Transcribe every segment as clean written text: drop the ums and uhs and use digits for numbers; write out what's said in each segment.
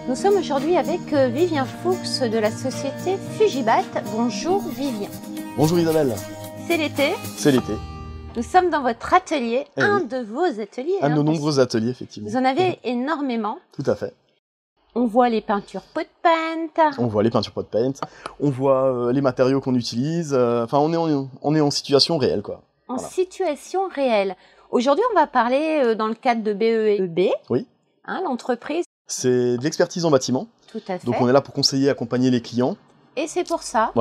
Nous sommes aujourd'hui avec Vivien Fuchs de la société Fugibat. Bonjour Vivien. Bonjour Isabelle. C'est l'été. C'est l'été. Nous sommes dans votre atelier, un de vos ateliers. Un de nos nombreux ateliers, effectivement. Vous en avez énormément. Tout à fait. On voit les peintures pot paint. On voit les peintures pot paint. On voit les matériaux qu'on utilise. Enfin, on est en situation réelle, quoi. En situation réelle. Aujourd'hui, on va parler dans le cadre de BEEB. Oui. Hein, l'entreprise. C'est de l'expertise en bâtiment. Tout à fait. Donc on est là pour conseiller, accompagner les clients. Et c'est pour ça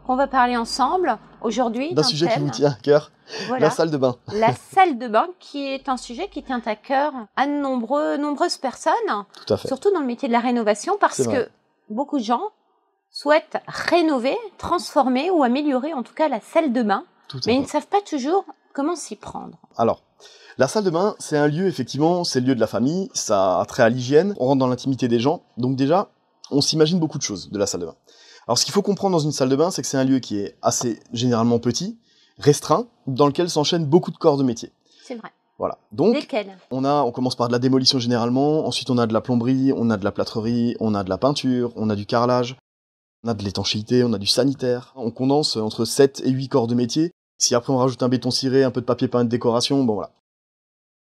qu'on va parler ensemble aujourd'hui d'un sujet qui vous tient à cœur, la salle de bain. La salle de bain qui est un sujet qui tient à cœur à nombreuses personnes. Tout à fait. Surtout dans le métier de la rénovation parce que beaucoup de gens souhaitent rénover, transformer ou améliorer en tout cas la salle de bain. Mais ils ne savent pas toujours comment s'y prendre. Alors, la salle de bain, c'est un lieu, effectivement, c'est le lieu de la famille, ça a trait à l'hygiène, on rentre dans l'intimité des gens, donc déjà, on s'imagine beaucoup de choses de la salle de bain. Alors, ce qu'il faut comprendre dans une salle de bain, c'est que c'est un lieu qui est assez généralement petit, restreint, dans lequel s'enchaînent beaucoup de corps de métier. C'est vrai. Voilà. Donc, lesquels ? on commence par de la démolition généralement, ensuite on a de la plomberie, on a de la plâtrerie, on a de la peinture, on a du carrelage, on a de l'étanchéité, on a du sanitaire. On condense entre 7 et 8 corps de métier. Si après on rajoute un béton ciré, un peu de papier peint de décoration, bon voilà.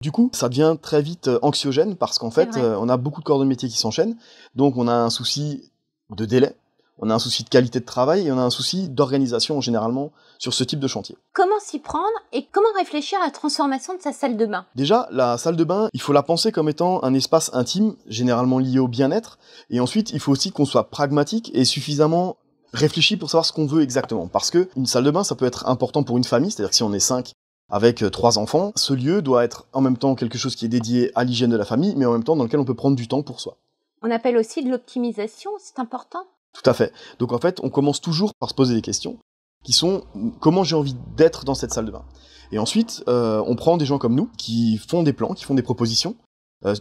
Du coup, ça devient très vite anxiogène parce qu'en fait, on a beaucoup de corps de métier qui s'enchaînent. Donc on a un souci de délai, on a un souci de qualité de travail et on a un souci d'organisation généralement sur ce type de chantier. Comment s'y prendre et comment réfléchir à la transformation de sa salle de bain ? Déjà, la salle de bain, il faut la penser comme étant un espace intime, généralement lié au bien-être. Et ensuite, il faut aussi qu'on soit pragmatique et suffisamment réfléchi pour savoir ce qu'on veut exactement. Parce que une salle de bain, ça peut être important pour une famille, c'est-à-dire que si on est 5 avec 3 enfants, ce lieu doit être en même temps quelque chose qui est dédié à l'hygiène de la famille, mais en même temps dans lequel on peut prendre du temps pour soi. On appelle aussi de l'optimisation, c'est important ? Tout à fait. Donc en fait, on commence toujours par se poser des questions qui sont comment j'ai envie d'être dans cette salle de bain. Et ensuite, on prend des gens comme nous qui font des plans, qui font des propositions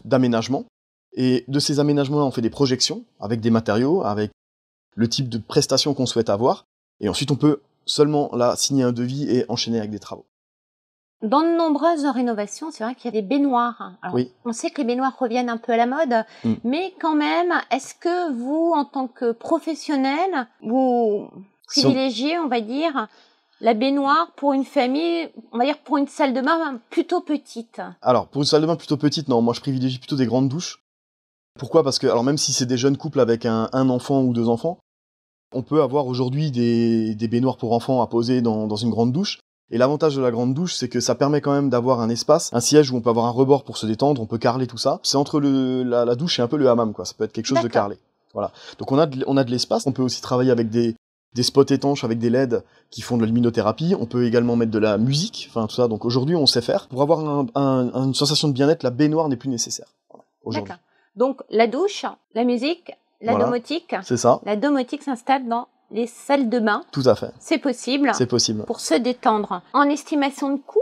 d'aménagement. Et de ces aménagements-là, on fait des projections avec des matériaux, avec le type de prestations qu'on souhaite avoir, et ensuite on peut seulement là signer un devis et enchaîner avec des travaux. Dans de nombreuses rénovations, c'est vrai qu'il y a des baignoires. Alors, on sait que les baignoires reviennent un peu à la mode, mais quand même, est-ce que vous, en tant que professionnel, vous privilégiez, on va dire, la baignoire pour une famille, on va dire pour une salle de bain plutôt petite ? Alors, pour une salle de bain plutôt petite, non, moi je privilégie plutôt des grandes douches. Pourquoi ? Parce que, alors même si c'est des jeunes couples avec un enfant ou 2 enfants, on peut avoir aujourd'hui des baignoires pour enfants à poser dans une grande douche. Et l'avantage de la grande douche, c'est que ça permet quand même d'avoir un espace, un siège où on peut avoir un rebord pour se détendre, on peut carreler tout ça. C'est entre la douche et un peu le hammam, quoi. Ça peut être quelque chose de carrelé. Voilà. Donc on a de l'espace. On peut aussi travailler avec des spots étanches, avec des LED qui font de la luminothérapie. On peut également mettre de la musique, enfin tout ça. Donc aujourd'hui, on sait faire. Pour avoir une sensation de bien-être, la baignoire n'est plus nécessaire. Voilà, d'accord. Donc la douche, la musique, la domotique. C'est ça. La domotique s'installe dans les salles de bain. Tout à fait. C'est possible. C'est possible. Pour se détendre. En estimation de coût,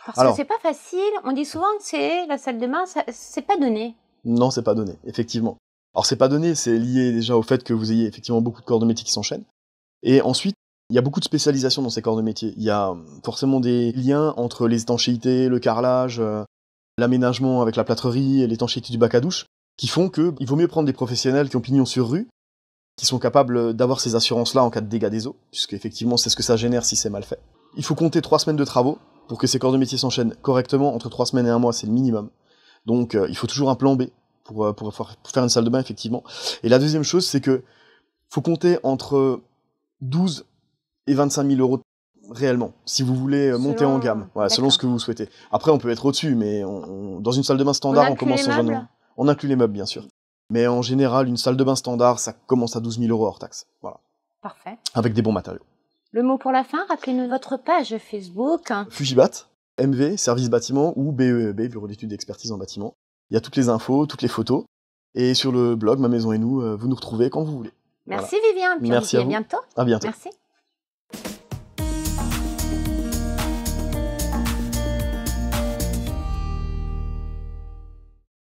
parce que c'est pas facile. On dit souvent que c'est la salle de bain, c'est pas donné. Non, c'est pas donné, effectivement. Alors c'est pas donné, c'est lié déjà au fait que vous ayez effectivement beaucoup de corps de métier qui s'enchaînent. Et ensuite, il y a beaucoup de spécialisation dans ces corps de métier. Il y a forcément des liens entre les étanchéités, le carrelage, l'aménagement avec la plâtrerie et l'étanchéité du bac à douche, qui font qu'il vaut mieux prendre des professionnels qui ont pignon sur rue, qui sont capables d'avoir ces assurances-là en cas de dégâts des eaux, puisque effectivement c'est ce que ça génère si c'est mal fait. Il faut compter 3 semaines de travaux pour que ces corps de métier s'enchaînent correctement. Entre 3 semaines et 1 mois, c'est le minimum. Donc il faut toujours un plan B pour faire une salle de bain, effectivement. Et la deuxième chose, c'est que faut compter entre 12 et 25 000 euros réellement, si vous voulez monter en gamme, selon ce que vous souhaitez. Après, on peut être au-dessus, mais dans une salle de bain standard, on commence on inclut les meubles, bien sûr. Mais en général, une salle de bain standard, ça commence à 12 000 euros hors taxe. Voilà. Parfait. Avec des bons matériaux. Le mot pour la fin, rappelez-nous votre page Facebook. Fugibat, MV, service bâtiment, ou BEEB, Bureau d'études d'expertise en bâtiment. Il y a toutes les infos, toutes les photos. Et sur le blog Ma Maison et Nous, vous nous retrouvez quand vous voulez. Merci Vivien. Puis merci à bientôt. À bientôt. Merci.